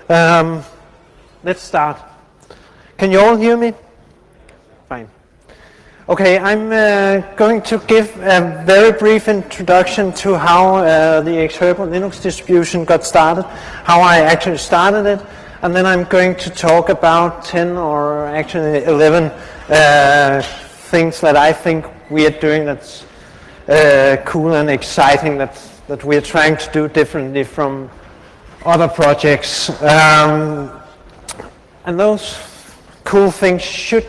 Let's start. Can you all hear me? Fine. Okay, I'm going to give a very brief introduction to how the Exherbo Linux distribution got started, how I actually started it, and then I'm going to talk about 10 or actually 11 things that I think we are doing that's cool and exciting, that we're trying to do differently from other projects. And those cool things should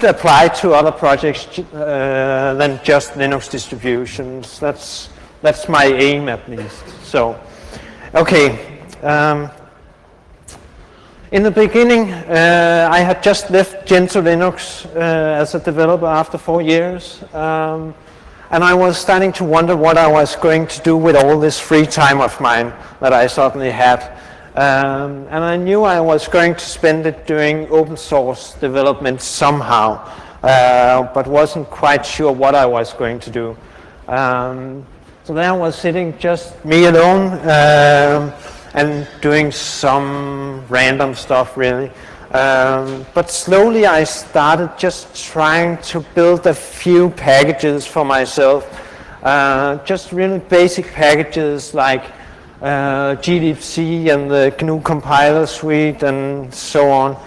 apply to other projects than just Linux distributions. That's my aim, at least. So, okay. In the beginning, I had just left Gentoo Linux as a developer after 4 years, and I was starting to wonder what I was going to do with all this free time of mine that I suddenly had. And I knew I was going to spend it doing open source development somehow, but wasn't quite sure what I was going to do. So there I was sitting just me alone and doing some random stuff really. But slowly I started just trying to build a few packages for myself, just really basic packages like glibc and the GNU compiler suite and so on.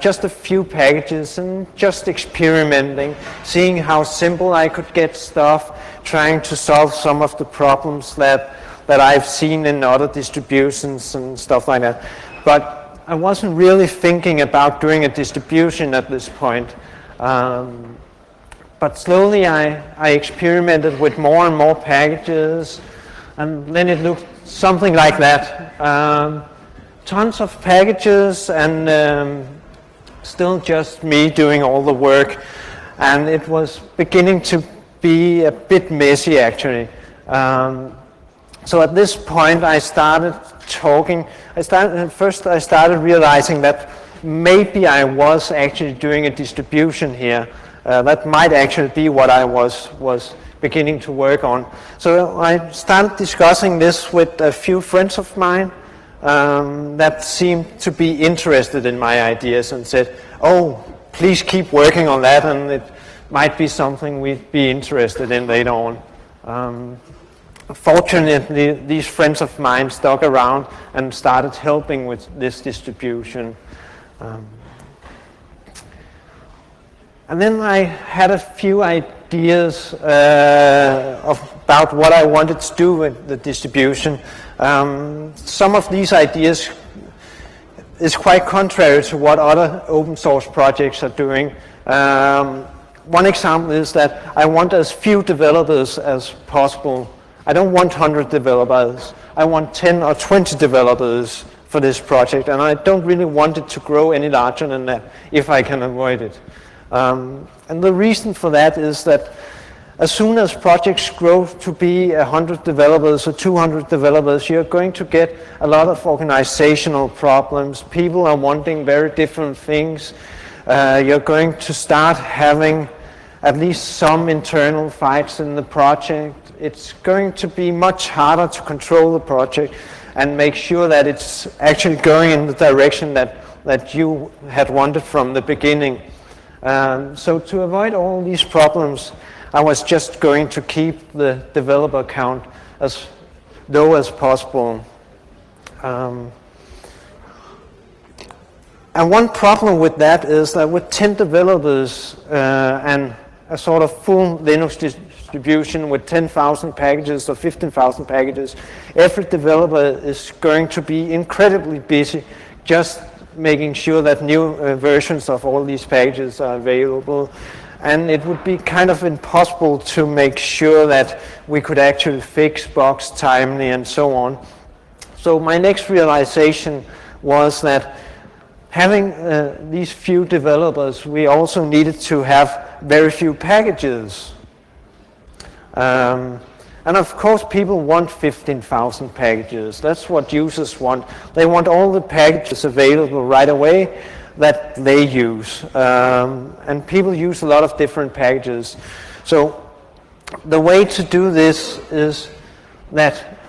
Just a few packages and just experimenting, seeing how simple I could get stuff, trying to solve some of the problems that I've seen in other distributions and stuff like that. But I wasn't really thinking about doing a distribution at this point. But slowly I experimented with more and more packages, and then it looked something like that. Tons of packages and still just me doing all the work. And it was beginning to be a bit messy actually. So at this point I started realizing that maybe I was actually doing a distribution here. That might actually be what I was beginning to work on. So I started discussing this with a few friends of mine that seemed to be interested in my ideas and said, oh, please keep working on that, and it might be something we'd be interested in later on. Fortunately, these friends of mine stuck around and started helping with this distribution. And then I had a few ideas about what I wanted to do with the distribution. Some of these ideas is quite contrary to what other open source projects are doing. One example is that I want as few developers as possible. I don't want 100 developers. I want 10 or 20 developers for this project, and I don't really want it to grow any larger than that if I can avoid it. And the reason for that is that as soon as projects grow to be 100 developers or 200 developers, you're going to get a lot of organizational problems. People are wanting very different things. You're going to start having at least some internal fights in the project. It's going to be much harder to control the project and make sure that it's actually going in the direction that you had wanted from the beginning. So to avoid all these problems, I was just going to keep the developer count as low as possible. And one problem with that is that with 10 developers and a sort of full Linux distribution with 10,000 packages or 15,000 packages, every developer is going to be incredibly busy just making sure that new versions of all these packages are available. And it would be kind of impossible to make sure that we could actually fix bugs timely and so on. So my next realization was that having these few developers, we also needed to have very few packages. And of course people want 15,000 packages. That's what users want. They want all the packages available right away that they use. And people use a lot of different packages. So the way to do this is that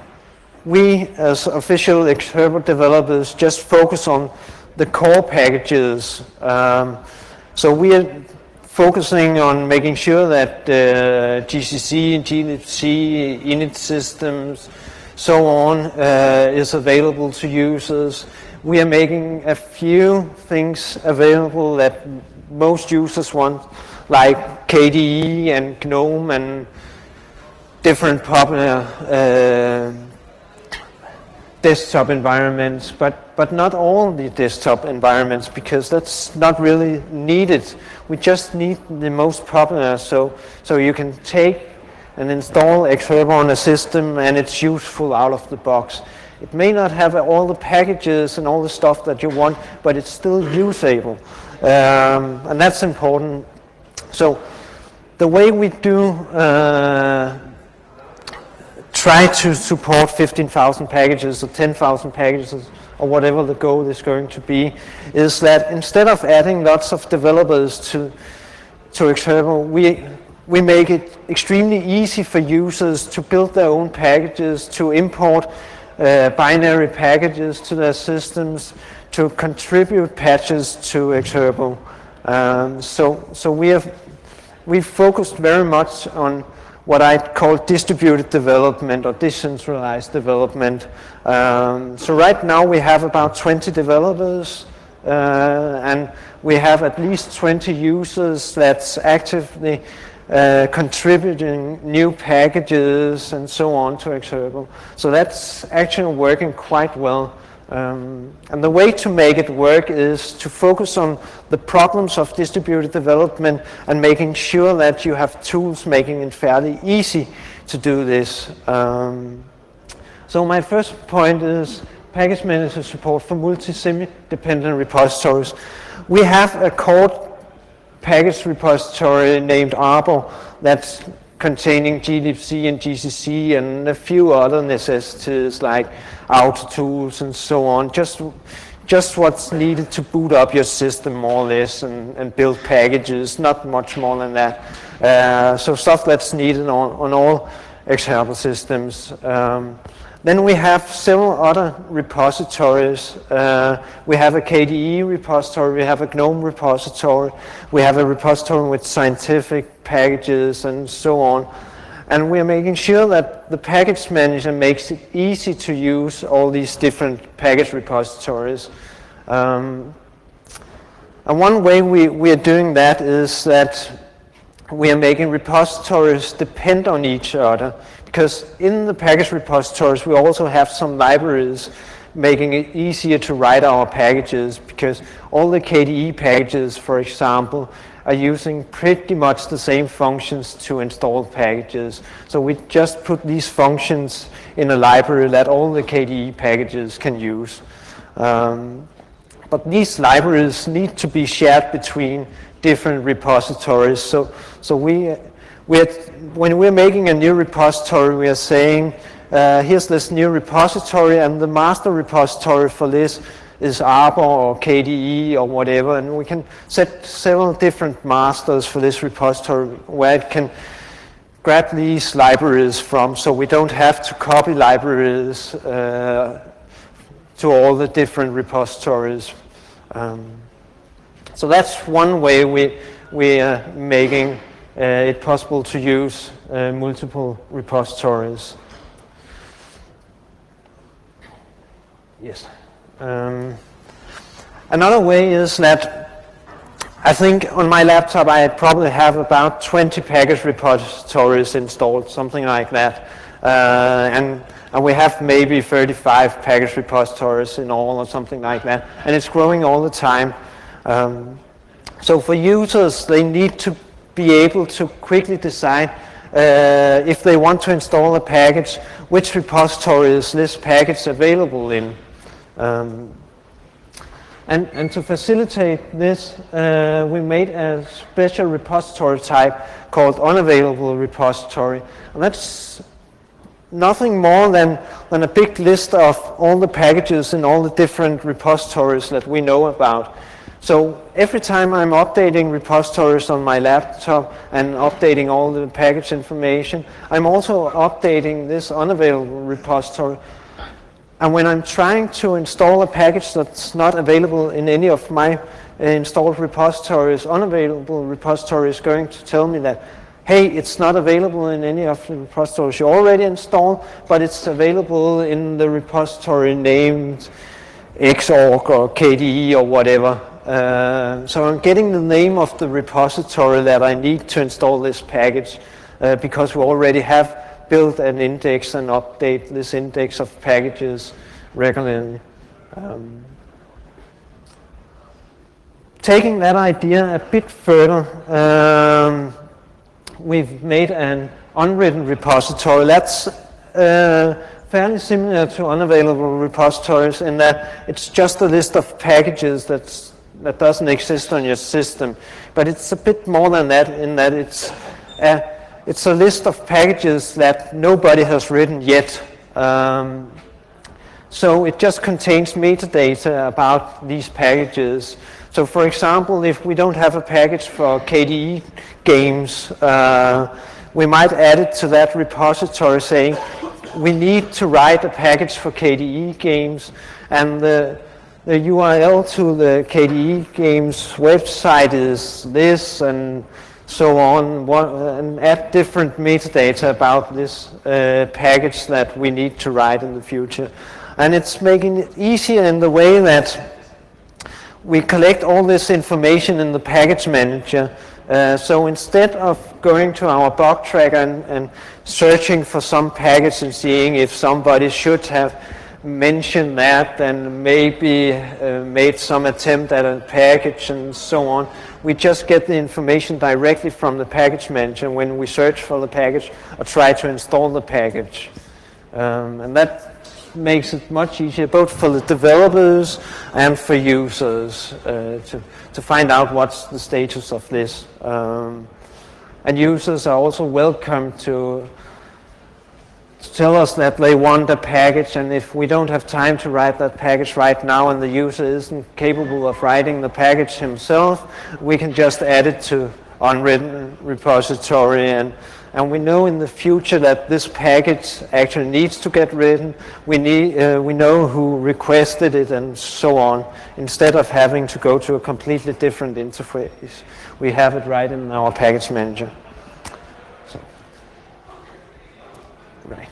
we as official Exherbo developers just focus on the core packages. So we are focusing on making sure that GCC, glibc, init systems, so on, is available to users. We are making a few things available that most users want, like KDE and GNOME and different popular desktop environments, but not all the desktop environments, because that's not really needed. We just need the most popular, so you can take and install Exherbo on a system and it's useful out of the box. It may not have all the packages and all the stuff that you want, but it's still usable, and that's important. So the way we do try to support 15,000 packages or 10,000 packages or whatever the goal is going to be, is that instead of adding lots of developers to Exherbo, we make it extremely easy for users to build their own packages, to import binary packages to their systems, to contribute patches to Exherbo. So we've focused very much on what I call distributed development or decentralized development. So right now we have about 20 developers, and we have at least 20 users that's actively contributing new packages and so on to Exherbo. So that's actually working quite well. And the way to make it work is to focus on the problems of distributed development and making sure that you have tools making it fairly easy to do this. So my first point is package manager support for multi-semi-dependent repositories. We have a core package repository named Exherbo that's containing glibc and GCC and a few other necessities like auto tools and so on. Just what's needed to boot up your system more or less and build packages, not much more than that. So stuff that's needed on all Exherbo systems. Then we have several other repositories. We have a KDE repository, we have a GNOME repository, we have a repository with scientific packages and so on. And we're making sure that the package manager makes it easy to use all these different package repositories. And one way we are doing that is that we are making repositories depend on each other, because in the package repositories we also have some libraries making it easier to write our packages, because all the KDE packages, for example, are using pretty much the same functions to install packages. So we just put these functions in a library that all the KDE packages can use. But these libraries need to be shared between different repositories. So when we're making a new repository, we are saying, here's this new repository, and the master repository for this is Exherbo or KDE or whatever, and we can set several different masters for this repository where it can grab these libraries from, so we don't have to copy libraries to all the different repositories. So that's one way we are making it possible to use multiple repositories. Yes. Another way is that I think on my laptop I probably have about 20 package repositories installed, something like that. And we have maybe 35 package repositories in all or something like that. And it's growing all the time. So for users, they need to be able to quickly decide if they want to install a package, which repository is this package available in. And to facilitate this, we made a special repository type called unavailable repository. And that's nothing more than a big list of all the packages in all the different repositories that we know about. So every time I'm updating repositories on my laptop and updating all the package information, I'm also updating this unavailable repository And when I'm trying to install a package that's not available in any of my installed repositories, unavailable repository is going to tell me that, hey, it's not available in any of the repositories you already installed, but it's available in the repository named Xorg or KDE or whatever. So I'm getting the name of the repository that I need to install this package because we already have build an index and update this index of packages regularly. Taking that idea a bit further, we've made an unwritten repository. That's fairly similar to unavailable repositories in that it's just a list of packages that doesn't exist on your system. But it's a bit more than that in that it's a list of packages that nobody has written yet. So it just contains metadata about these packages. So for example, if we don't have a package for KDE games, we might add it to that repository saying, we need to write a package for KDE games, and the URL to the KDE games website is this, and so on, and add different metadata about this package that we need to write in the future. And it's making it easier in the way that we collect all this information in the package manager. So instead of going to our bug tracker and searching for some package and seeing if somebody should have mentioned that and maybe made some attempt at a package and so on, we just get the information directly from the package manager when we search for the package or try to install the package. And that makes it much easier both for the developers and for users to find out what's the status of this. And users are also welcome to tell us that they want a package, and if we don't have time to write that package right now and the user isn't capable of writing the package himself, we can just add it to unwritten repository, and we know in the future that this package actually needs to get written. We know who requested it and so on, instead of having to go to a completely different interface. We have it right in our package manager. So, right.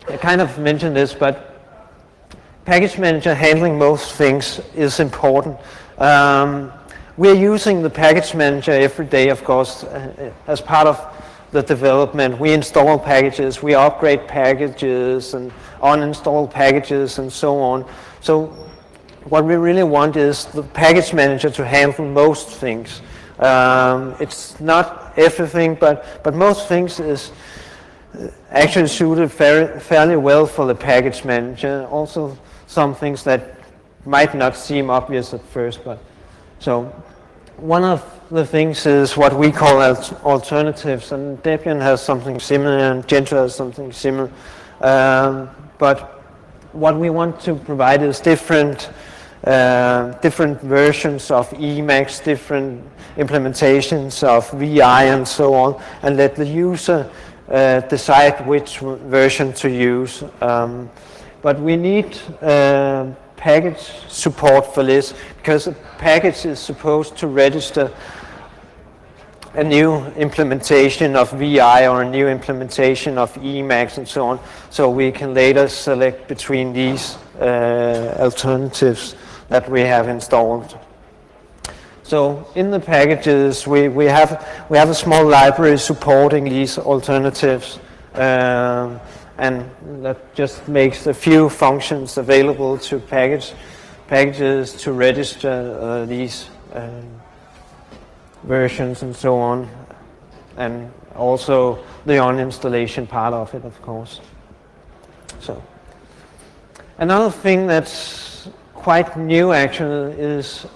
I kind of mentioned this, but package manager handling most things is important. We're using the package manager every day, of course, as part of the development. We install packages, we upgrade packages and uninstall packages and so on. So what we really want is the package manager to handle most things. It's not everything, but most things is actually suited fairly well for the package manager. Also some things that might not seem obvious at first, but so one of the things is what we call alternatives, and Debian has something similar and Gentoo has something similar. But what we want to provide is different versions of Emacs, different implementations of VI and so on, and let the user decide which version to use. But we need package support for this, because a package is supposed to register a new implementation of VI or a new implementation of Emacs and so on, so we can later select between these alternatives that we have installed. So in the packages we have a small library supporting these alternatives, and that just makes a few functions available to packages to register these versions and so on, and also the uninstallation part of it, of course. So another thing that's quite new actually is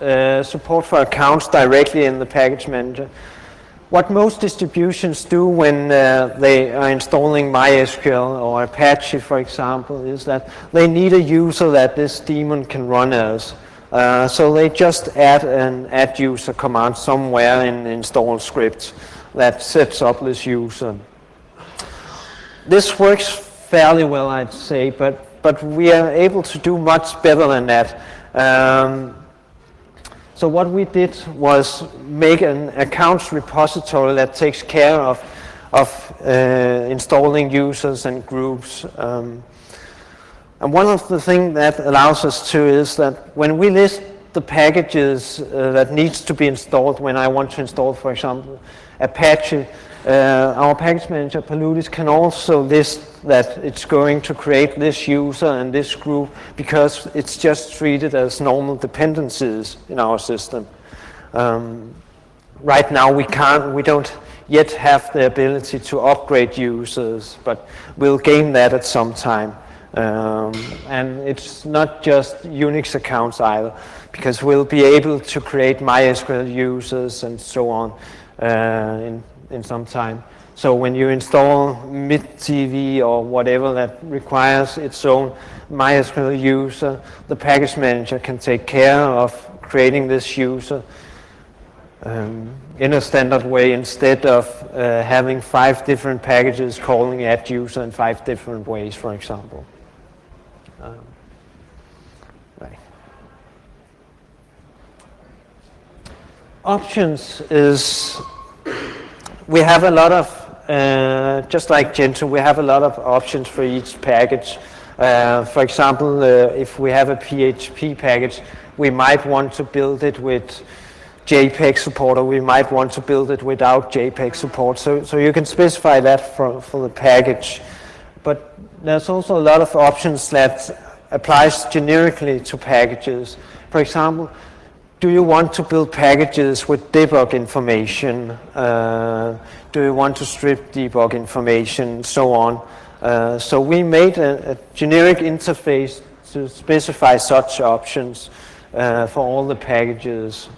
support for accounts directly in the package manager. What most distributions do when they are installing MySQL or Apache, for example, is that they need a user that this daemon can run as. So they just add an add user command somewhere in the install script that sets up this user. This works fairly well, I'd say, but we are able to do much better than that. So what we did was make an accounts repository that takes care of installing users and groups. And one of the things that allows us to is that when we list the packages that needs to be installed, when I want to install, for example, Apache, our package manager, Paludis, can also list that it's going to create this user and this group because it's just treated as normal dependencies in our system. Right now we don't yet have the ability to upgrade users, but we'll gain that at some time. And it's not just Unix accounts either, because we'll be able to create MySQL users and so on in some time. So when you install MidTV or whatever that requires its own MySQL user, the package manager can take care of creating this user in a standard way instead of having 5 different packages calling add user in 5 different ways, for example. Right. Options is, we have a lot of, just like Gentoo, we have a lot of options for each package. For example, if we have a PHP package, we might want to build it with JPEG support, or we might want to build it without JPEG support. So you can specify that for the package. But there's also a lot of options that applies generically to packages. For example, do you want to build packages with debug information? Do you want to strip debug information? So on. So we made a generic interface to specify such options for all the packages.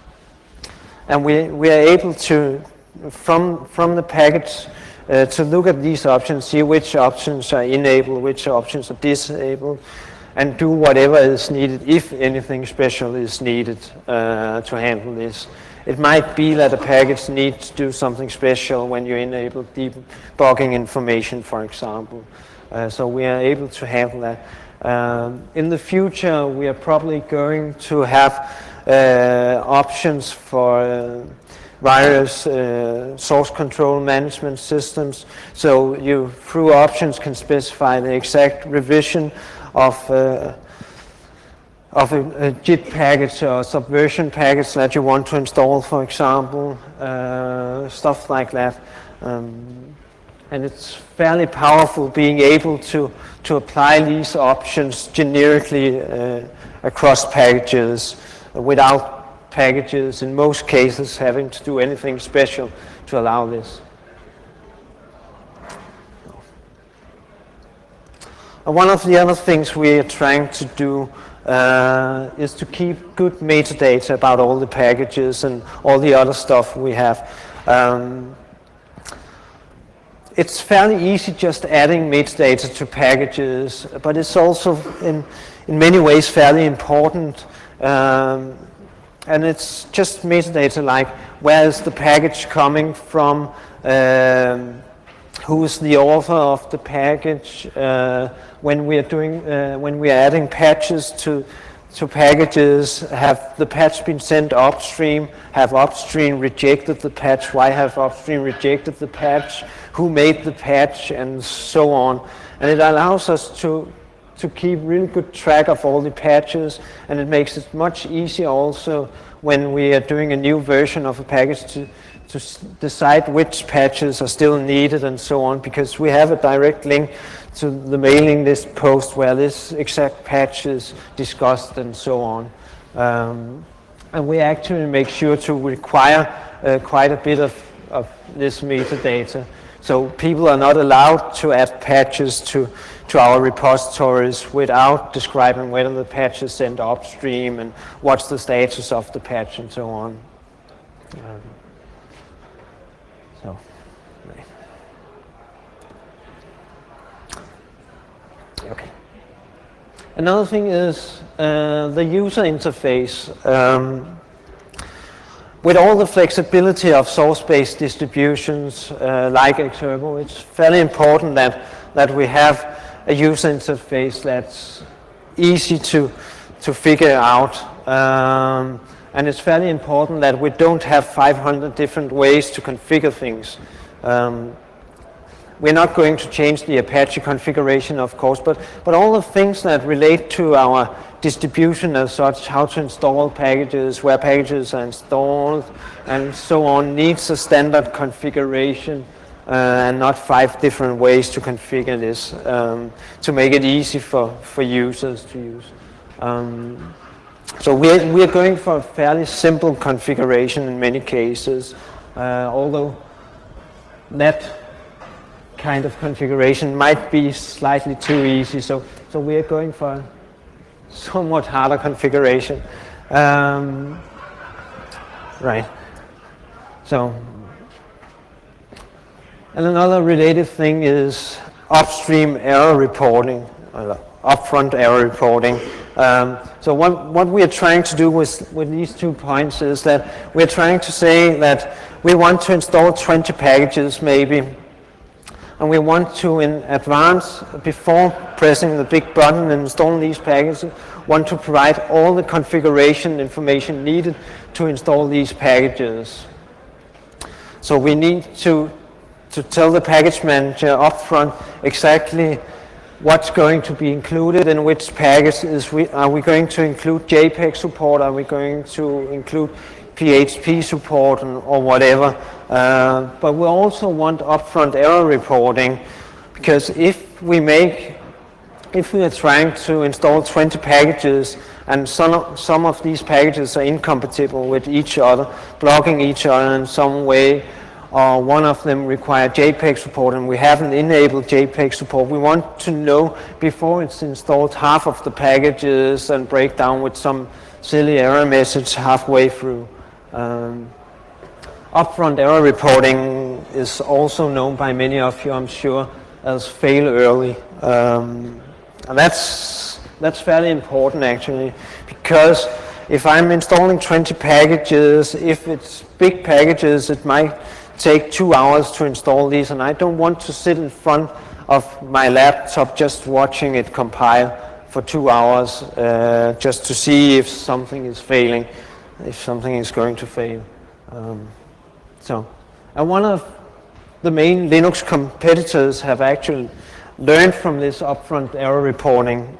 And we are able to, from the package, to look at these options, see which options are enabled, which options are disabled, and do whatever is needed, if anything special is needed to handle this. It might be that a package needs to do something special when you enable debugging information, for example. So we are able to handle that. In the future, we are probably going to have options for various source control management systems. So you, through options, can specify the exact revision of a JIT package or subversion package that you want to install, for example, stuff like that. And it's fairly powerful being able to apply these options generically across packages without packages, in most cases, having to do anything special to allow this. And one of the other things we are trying to do is to keep good metadata about all the packages and all the other stuff we have. It's fairly easy just adding metadata to packages, but it's also in many ways fairly important. And it's just metadata like where is the package coming from, who is the author of the package. When we are adding patches to packages, have the patch been sent upstream? Have upstream rejected the patch? Why have upstream rejected the patch? Who made the patch? And so on. And it allows us to keep really good track of all the patches, and it makes it much easier also when we are doing a new version of a package to decide which patches are still needed and so on, because we have a direct link to the mailing list post where this exact patch is discussed and so on. And we actually make sure to require quite a bit of this metadata. So people are not allowed to add patches to our repositories without describing whether the patch is sent upstream and what's the status of the patch and so on. Okay. Another thing is the user interface. With all the flexibility of source-based distributions like Exherbo, it's fairly important that we have a user interface that's easy to figure out. And it's fairly important that we don't have 500 different ways to configure things. We're not going to change the Apache configuration, of course, but all the things that relate to our distribution as such, how to install packages, where packages are installed, and so on, needs a standard configuration and not 5 different ways to configure this to make it easy for users to use. So we're going for a fairly simple configuration in many cases, although that kind of configuration might be slightly too easy. So we're going for a somewhat harder configuration. Right. So, and another related thing is upstream error reporting, upfront error reporting. So what we are trying to do with these 2 points is that we're trying to say that we want to install 20 packages maybe, and we want to, in advance, before pressing the big button and installing these packages, want to provide all the configuration information needed to install these packages. So we need to tell the package manager upfront exactly what's going to be included in which packages. Are we going to include JPEG support? Are we going to include PHP support or whatever? But we also want upfront error reporting, because if we are trying to install 20 packages and some of these packages are incompatible with each other, blocking each other in some way, or one of them require JPEG support and we haven't enabled JPEG support, we want to know before it's installed half of the packages and break down with some silly error message halfway through. Upfront error reporting is also known by many of you, I'm sure, as fail early. And that's fairly important actually, because if I'm installing 20 packages, if it's big packages, it might take 2 hours to install these, and I don't want to sit in front of my laptop just watching it compile for 2 hours just to see if something is failing, if something is going to fail. And one of the main Linux competitors have actually learned from this upfront error reporting.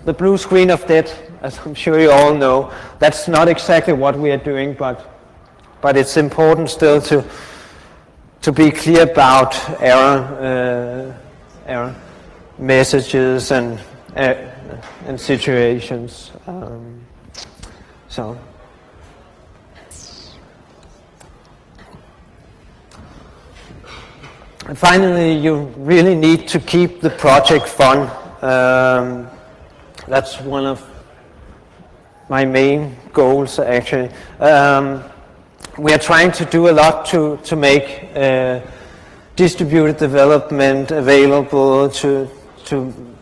The blue screen of death, as I'm sure you all know, that's not exactly what we are doing, but it's important still to be clear about error messages and situations. And finally, you really need to keep the project fun. That's one of my main goals, actually. We are trying to do a lot to make distributed development available, to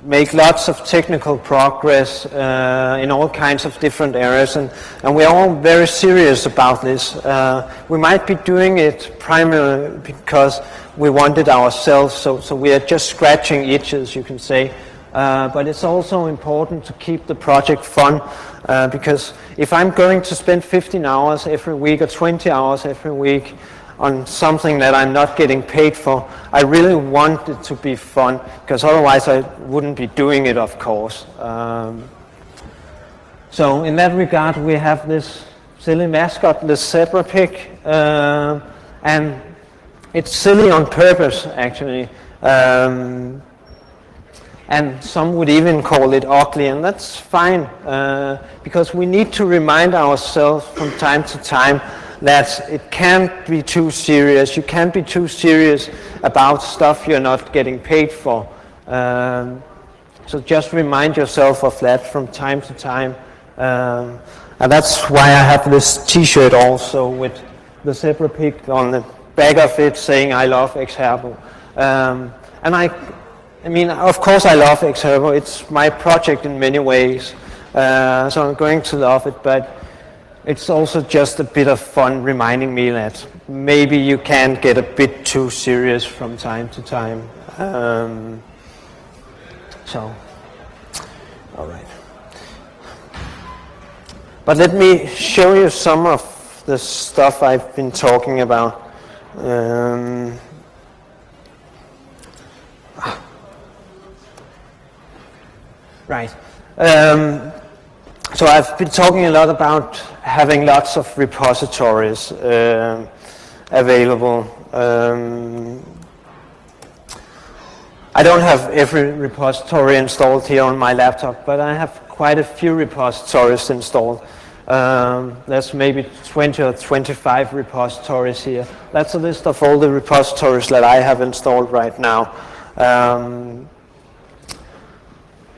make lots of technical progress in all kinds of different areas, and we're all very serious about this. We might be doing it primarily because we want it ourselves, so we are just scratching itches, you can say. But it's also important to keep the project fun, because if I'm going to spend 15 hours every week or 20 hours every week on something that I'm not getting paid for, I really want it to be fun, because otherwise I wouldn't be doing it, of course. So in that regard, we have this silly mascot, the zebra pig, and it's silly on purpose, actually. And some would even call it ugly, and that's fine, because we need to remind ourselves from time to time that it can't be too serious. You can't be too serious about stuff you're not getting paid for. So just remind yourself of that from time to time. And that's why I have this t-shirt also with the zebra pig on the back of it saying, "I love Exherbo." And I mean, of course I love Exherbo. It's my project in many ways. So I'm going to love it, but it's also just a bit of fun reminding me that maybe you can get a bit too serious from time to time. So, all right. But let me show you some of the stuff I've been talking about. Right. So I've been talking a lot about having lots of repositories available. I don't have every repository installed here on my laptop, but I have quite a few repositories installed. There's maybe 20 or 25 repositories here. That's a list of all the repositories that I have installed right now.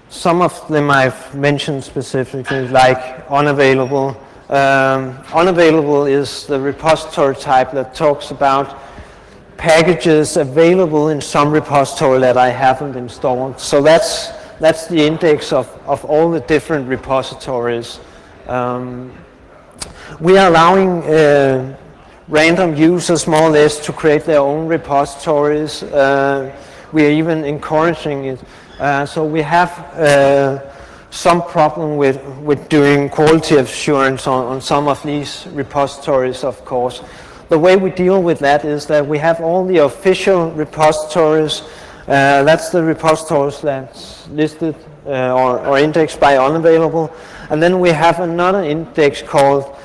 Some of them I've mentioned specifically, like unavailable. Unavailable is the repository type that talks about packages available in some repository that I haven't installed. So that's the index of all the different repositories. We are allowing random users more or less to create their own repositories. We are even encouraging it. So we have some problem with doing quality assurance on some of these repositories, of course. The way we deal with that is that we have all the official repositories. That's the repositories that's listed or indexed by unavailable. And then we have another index called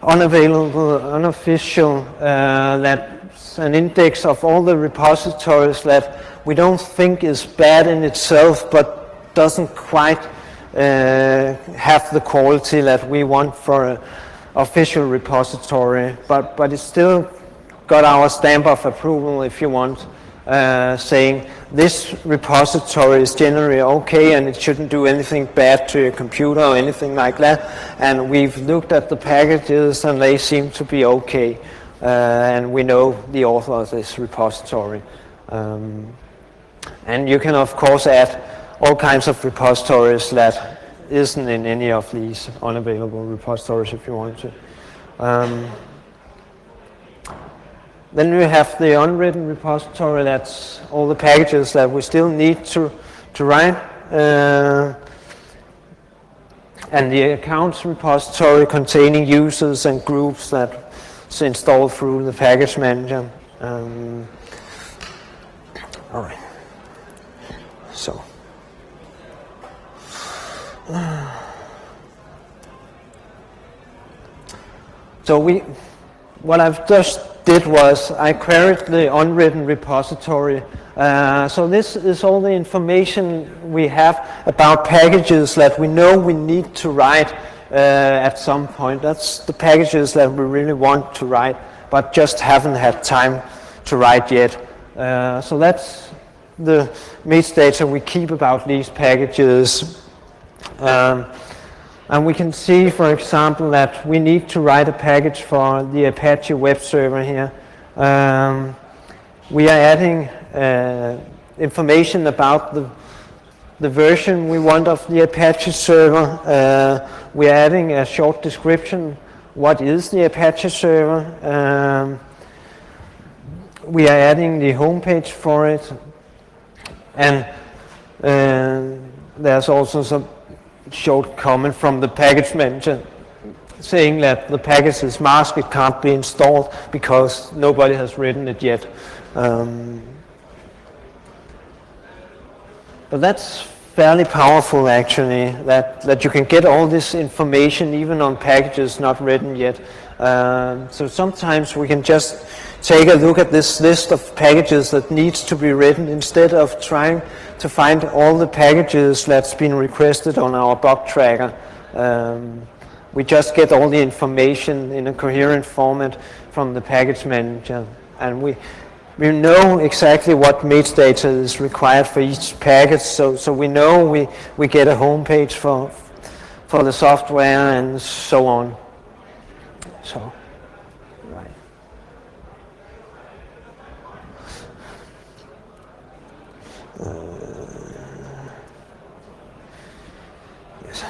unavailable, unofficial. That's an index of all the repositories that we don't think is bad in itself, but doesn't quite have the quality that we want for an official repository. But it's still got our stamp of approval, if you want, saying this repository is generally okay and it shouldn't do anything bad to your computer or anything like that. And we've looked at the packages and they seem to be okay. And we know the author of this repository. And you can of course add all kinds of repositories that isn't in any of these unavailable repositories if you want to. Then we have the unwritten repository. That's all the packages that we still need to write. And the accounts repository containing users and groups that's installed through the package manager. All right. So what I've just did was I queried the unwritten repository. So this is all the information we have about packages that we know we need to write at some point. That's the packages that we really want to write, but just haven't had time to write yet. So that's the metadata we keep about these packages. And we can see, for example, that we need to write a package for the Apache web server here. We are adding information about the version we want of the Apache server. We are adding a short description. What is the Apache server? We are adding the homepage for it. And there's also some short comment from the package manager saying that the package is masked, it can't be installed because nobody has written it yet. But that's fairly powerful actually, that you can get all this information even on packages not written yet. So sometimes we can just take a look at this list of packages that needs to be written instead of trying to find all the packages that's been requested on our bug tracker. We just get all the information in a coherent format from the package manager, and we know exactly what metadata is required for each package, so we know we get a home page for the software and so on. So, right. Yes.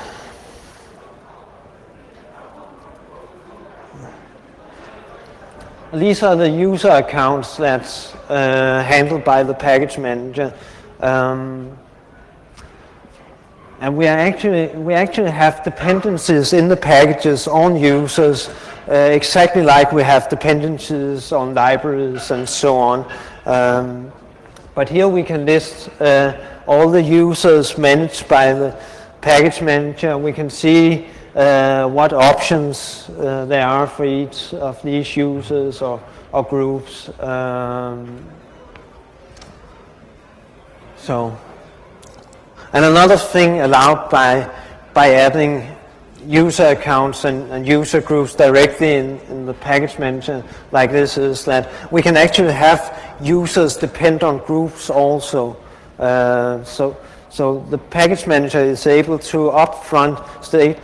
these are the user accounts that's handled by the package manager. And we actually have dependencies in the packages on users, exactly like we have dependencies on libraries and so on. But here we can list all the users managed by the package manager. We can see what options there are for each of these users or groups. And another thing allowed by adding user accounts and user groups directly in the package manager like this is that we can actually have users depend on groups also. So the package manager is able to upfront state,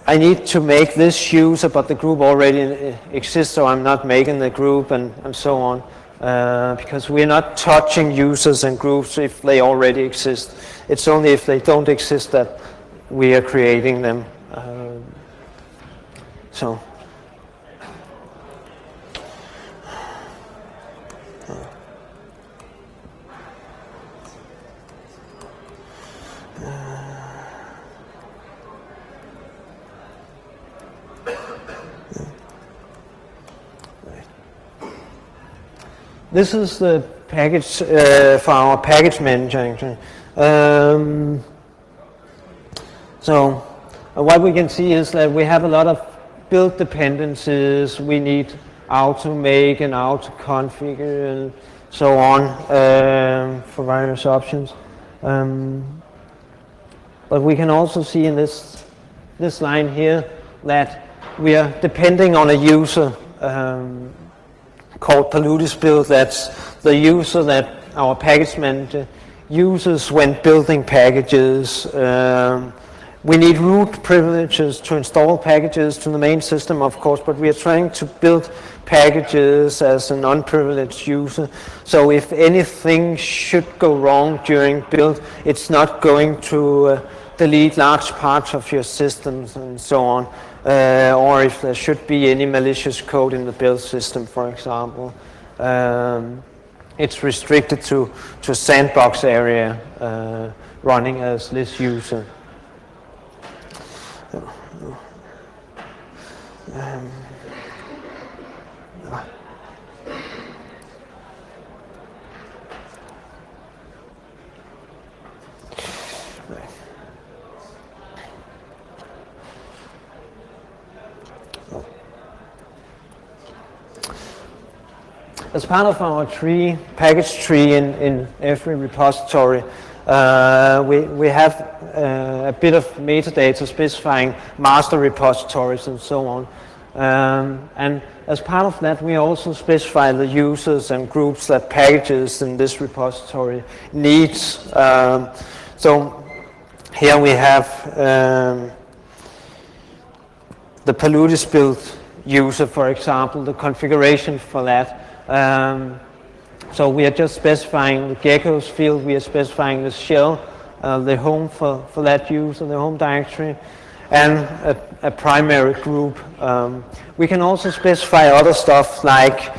I need to make this user, but the group already exists, so I'm not making the group, and so on. Because we're not touching users and groups if they already exist. It's only if they don't exist that we are creating them. This is the package for our package manager actually. So what we can see is that we have a lot of build dependencies. We need how to make and how to configure and so on for various options. But we can also see in this line here that we are depending on a user called Paludis build. That's the user that our package manager uses when building packages. We need root privileges to install packages to the main system, of course, but we are trying to build packages as an unprivileged user. So if anything should go wrong during build, it's not going to delete large parts of your systems and so on. Or if there should be any malicious code in the build system, for example. It's restricted to sandbox area running as this user. As part of our package tree in every repository, we have a bit of metadata specifying master repositories and so on. And as part of that, we also specify the users and groups that packages in this repository needs. So here we have the Paludis build user, for example, the configuration for that. So we are just specifying the geckos field, we are specifying the shell, the home for that user, the home directory, and a primary group. We can also specify other stuff like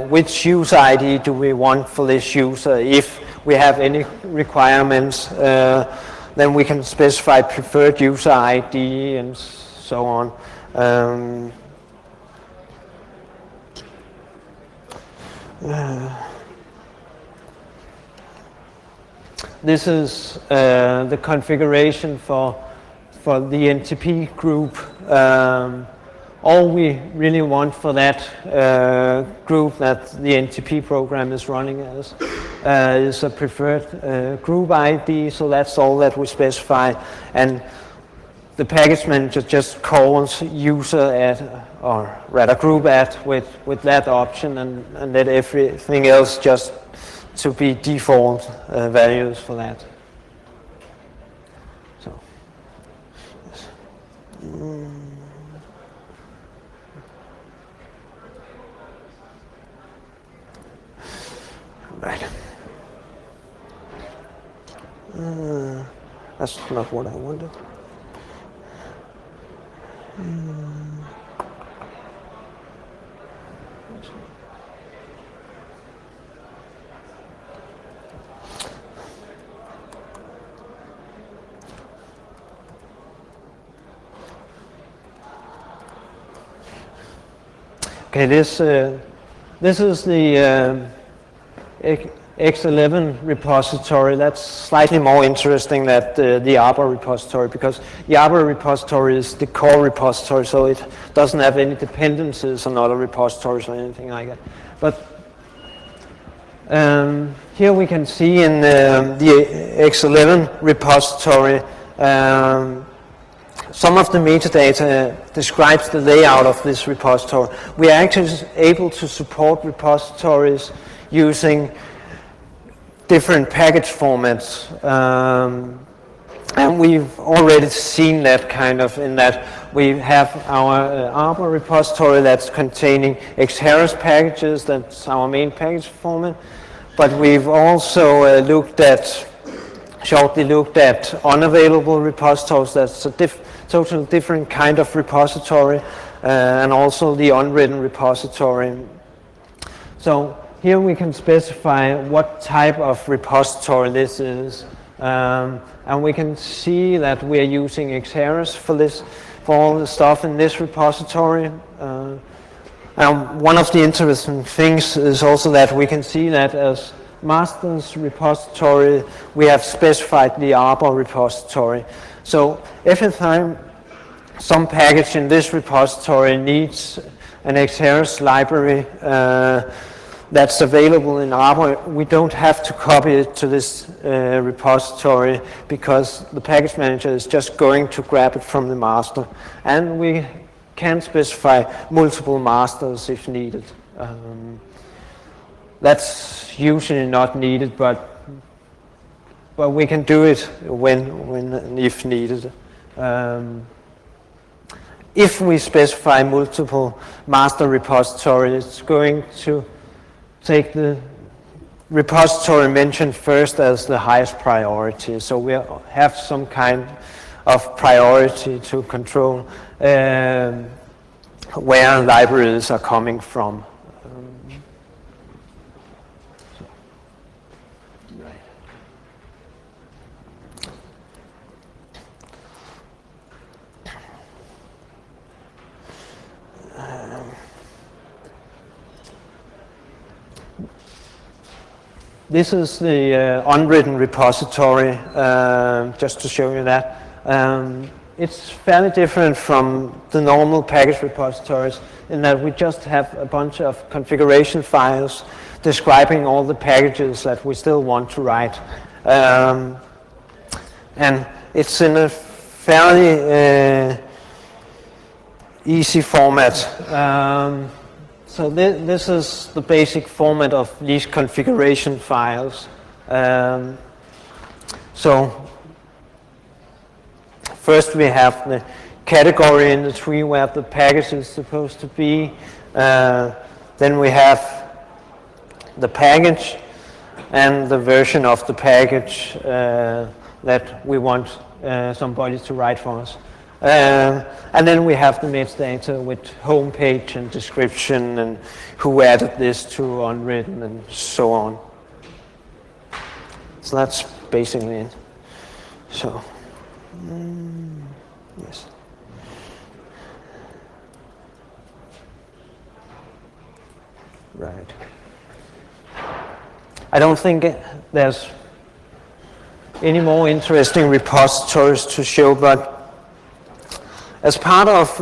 which user ID do we want for this user. If we have any requirements, then we can specify preferred user ID and so on. This is the configuration for the NTP group. All we really want for that group that the NTP program is running as is a preferred group ID, so that's all that we specify. And the package manager just calls user add, or rather group add with that option, and let everything else just to be default values for that. So, yes. Right. That's not what I wanted. Okay, this is the X11 repository. That's slightly more interesting than the Arbor repository, because the Arbor repository is the core repository, so it doesn't have any dependencies on other repositories or anything like that. But here we can see in the X11 repository some of the metadata describes the layout of this repository. We are actually able to support repositories using different package formats, and we've already seen that kind of in that we have our Arbor repository that's containing Exherbo packages. That's our main package format, but we've also shortly looked at unavailable repositories. That's a totally different kind of repository, and also the unwritten repository. So here we can specify what type of repository this is, and we can see that we are using Exherbo for all the stuff in this repository. And one of the interesting things is also that we can see that as master's repository, we have specified the Arbor repository. So every time some package in this repository needs an Exherbo library that's available in Arbor, we don't have to copy it to this repository, because the package manager is just going to grab it from the master. And we can specify multiple masters if needed. That's usually not needed, but we can do it when and if needed. If we specify multiple master repositories, it's going to take the repository mentioned first as the highest priority. So we have some kind of priority to control where libraries are coming from. This is the unwritten repository, just to show you that. It's fairly different from the normal package repositories in that we just have a bunch of configuration files describing all the packages that we still want to write. And it's in a fairly easy format. So this is the basic format of these configuration files. So first we have the category in the tree where the package is supposed to be. Then we have the package and the version of the package that we want somebody to write for us. And then we have the metadata with home page and description and who added this to unwritten and so on. So that's basically it. So, yes. Right. I don't think there's any more interesting repositories to show, but as part of,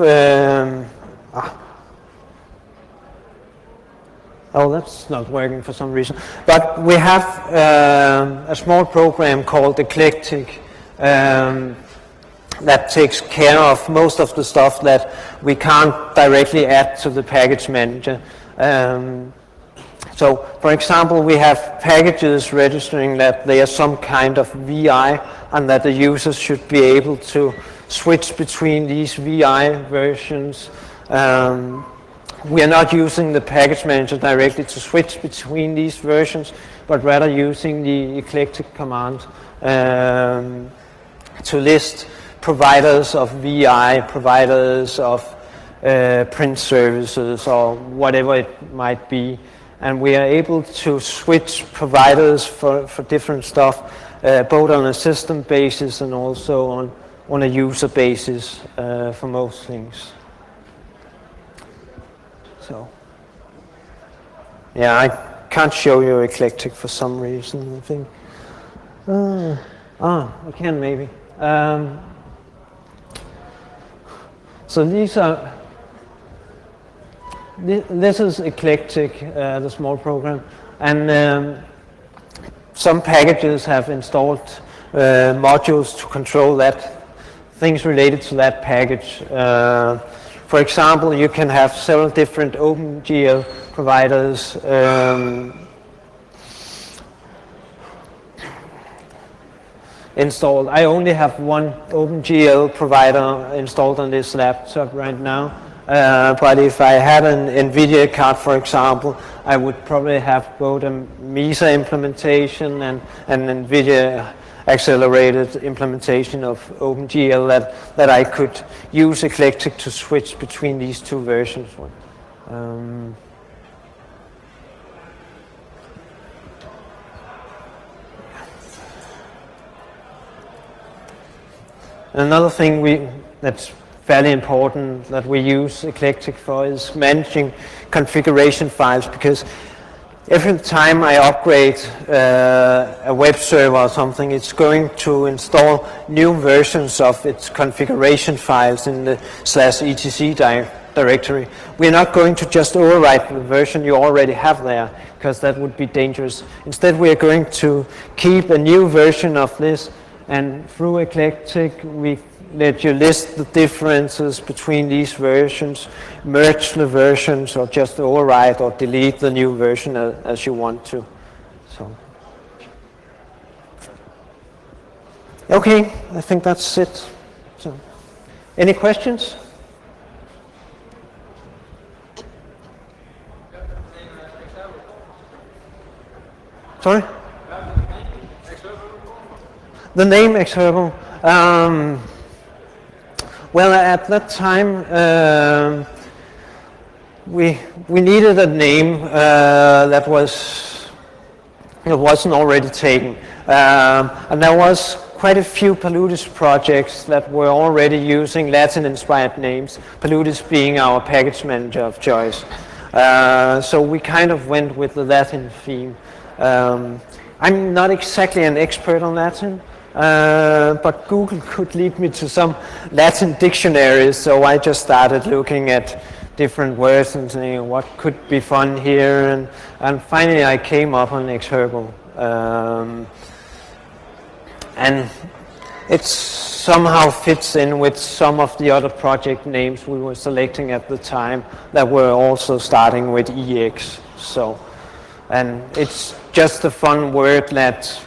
oh, that's not working for some reason. But we have a small program called Eclectic that takes care of most of the stuff that we can't directly add to the package manager. So, for example, we have packages registering that they are some kind of VI and that the users should be able to switch between these VI versions. We are not using the package manager directly to switch between these versions, but rather using the eclectic command to list providers of VI, providers of print services or whatever it might be. And we are able to switch providers for different stuff, both on a system basis and also on a user basis for most things. So, yeah, I can't show you eclectic for some reason, I think. I can maybe. So these are, this is eclectic, the small program, and some packages have installed modules to control that, things related to that package. For example, you can have several different OpenGL providers installed. I only have one OpenGL provider installed on this laptop right now. But if I had an NVIDIA card, for example, I would probably have both a MESA implementation and an NVIDIA accelerated implementation of OpenGL that I could use eclectic to switch between these two versions. Another thing that's fairly important that we use eclectic for is managing configuration files, because every time I upgrade a web server or something, it's going to install new versions of its configuration files in the /etc directory. We're not going to just overwrite the version you already have there, because that would be dangerous. Instead, we are going to keep a new version of this, and through eclectic, we let you list the differences between these versions, merge the versions, or just overwrite or delete the new version as you want to. So, okay, I think that's it. So, any questions? Sorry? The name Exherbo. Well, at that time, we needed a name that wasn't already taken, and there was quite a few Paludis projects that were already using Latin-inspired names. Paludis being our package manager of choice. So we kind of went with the Latin theme. I'm not exactly an expert on Latin. But Google could lead me to some Latin dictionaries, so I just started looking at different words and saying what could be fun here, and finally I came up on Exherbo. And it somehow fits in with some of the other project names we were selecting at the time that were also starting with EX. So, and it's just a fun word that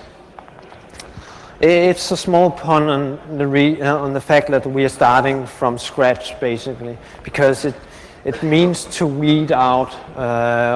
it's a small pun on the fact that we are starting from scratch, basically, because it means to weed out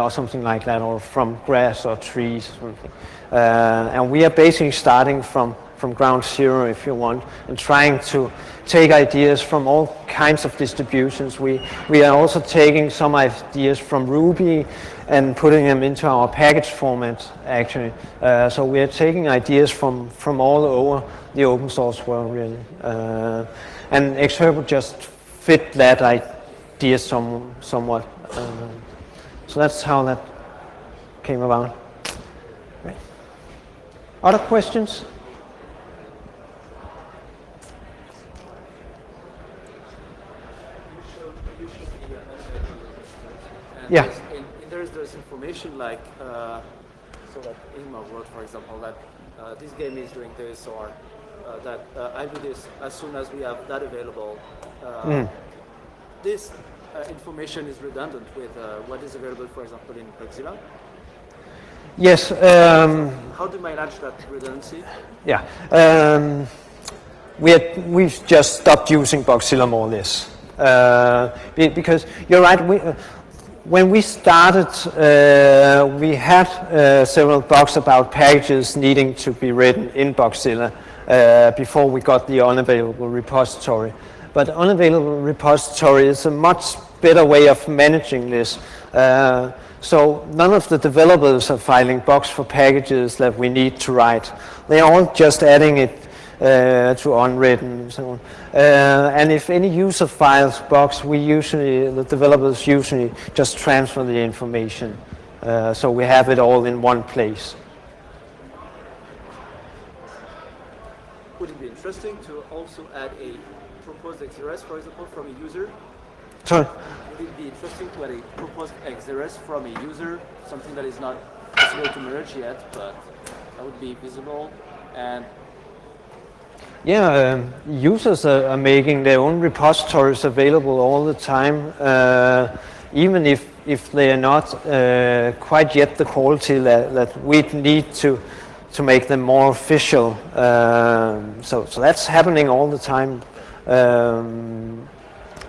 or something like that, or from grass or trees or something. And we are basically starting from ground zero, if you want, and trying to take ideas from all kinds of distributions. We are also taking some ideas from Ruby and putting them into our package format, actually. So we are taking ideas from all over the open source world, really. And Exherbo just fit that idea somewhat. So that's how that came about. Right. Other questions? Yeah. There's information like, so that Ingmar wrote, for example, that this game is doing this, or that I do this as soon as we have that available. This information is redundant with what is available, for example, in Bugzilla. Yes. How do you manage that redundancy? Yeah. We've just stopped using Bugzilla more or less. Because you're right, when we started, we had several bugs about packages needing to be written in Bugzilla before we got the unavailable repository. But unavailable repository is a much better way of managing this. So none of the developers are filing bugs for packages that we need to write. They are all just adding it to unwritten and so on. And if any user files bugs, the developers usually just transfer the information. So we have it all in one place. Would it be interesting to also add a proposed XRS, for example, from a user? Sorry? Would it be interesting to add a proposed XRS from a user, something that is not possible to merge yet, but that would be visible? And yeah, users are making their own repositories available all the time, even if they are not quite yet the quality that we need to make them more official. So that's happening all the time.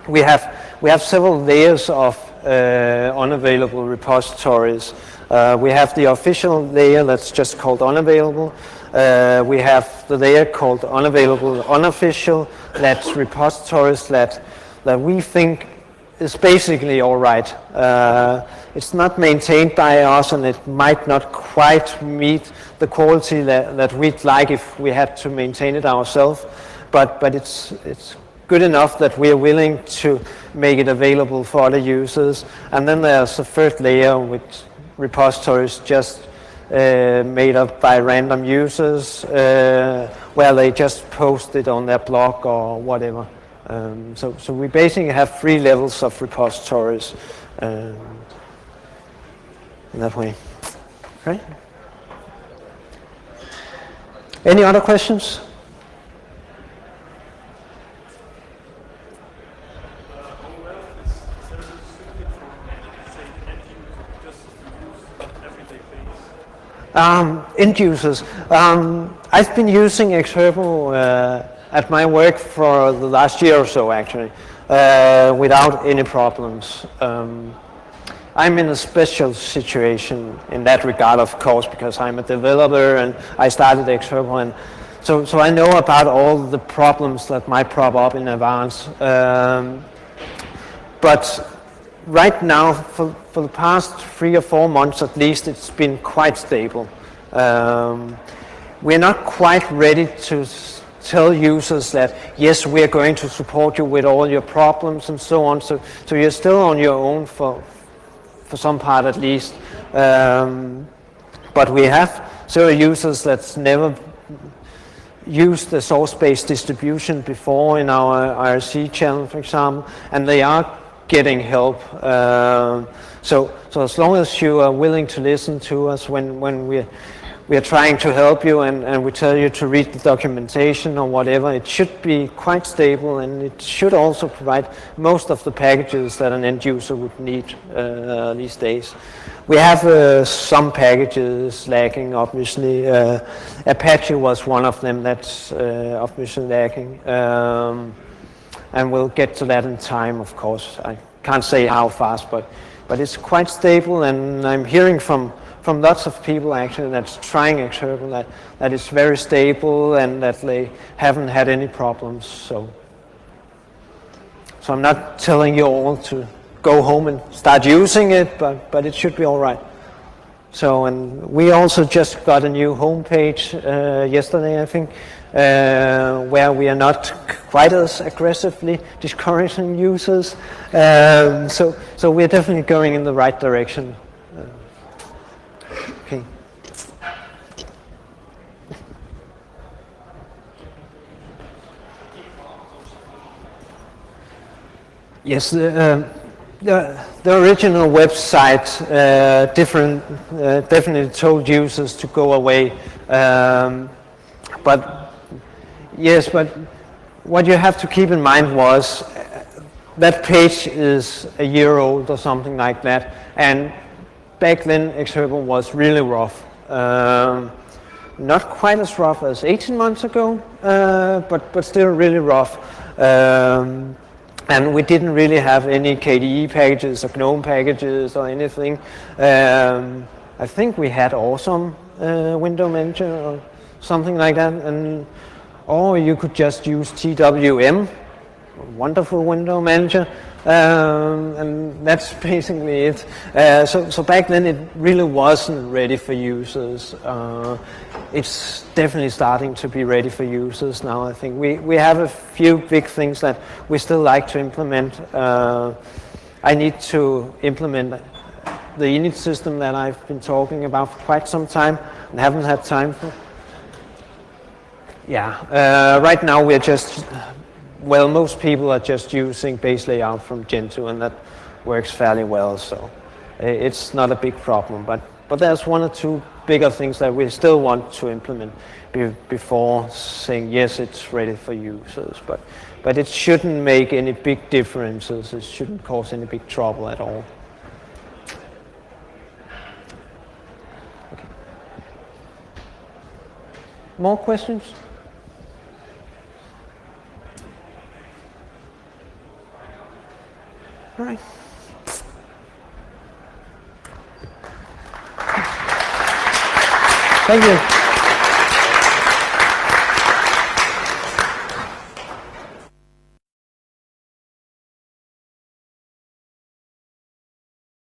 We have several layers of unavailable repositories. We have the official layer that's just called unavailable. We have the layer called unavailable unofficial. That's repositories that we think is basically all right. It's not maintained by us, and it might not quite meet the quality that we'd like if we had to maintain it ourselves. But it's good enough that we are willing to make it available for other users. And then there's a third layer with repositories just made up by random users, where they just post it on their blog or whatever. So we basically have 3 levels of repositories in that way. Okay. Any other questions? End users. I've been using Exherbo at my work for the last year or so, actually, without any problems. I'm in a special situation in that regard, of course, because I'm a developer and I started Exherbo, and so I know about all the problems that might prop up in advance. But right now, for the past 3 or 4 months at least, it's been quite stable. We're not quite ready to tell users that, yes, we're going to support you with all your problems and so on. So you're still on your own for some part at least. But we have several users that's never used the source-based distribution before in our IRC channel, for example, and they are getting help. So as long as you are willing to listen to us when we are trying to help you and we tell you to read the documentation or whatever, it should be quite stable, and it should also provide most of the packages that an end user would need these days. We have some packages lacking, obviously. Apache was one of them that's obviously lacking. And we'll get to that in time, of course. I can't say how fast, but it's quite stable, and I'm hearing from lots of people actually that's trying Exherbo that it's very stable and that they haven't had any problems. So I'm not telling you all to go home and start using it, but it should be all right. So, and we also just got a new homepage yesterday, I think, where we are not quite as aggressively discouraging users. So we're definitely going in the right direction. Okay. Yes, the original website definitely told users to go away. But yes, but what you have to keep in mind was that page is a year old or something like that, and back then Exherbo was really rough. Not quite as rough as 18 months ago, but still really rough. And we didn't really have any KDE packages or GNOME packages or anything. I think we had Awesome Window Manager or something like that, or you could just use TWM, wonderful window manager, And that's basically it. So back then it really wasn't ready for users. It's definitely starting to be ready for users now. I think we have a few big things that we still like to implement. I need to implement the init system that I've been talking about for quite some time and haven't had time for. Yeah, right now we're just, well, most people are just using base layout from Gentoo, and that works fairly well, so it's not a big problem. But there's one or two bigger things that we still want to implement before saying yes, it's ready for users. But it shouldn't make any big differences. It shouldn't cause any big trouble at all. Okay. More questions? All right. Thank you.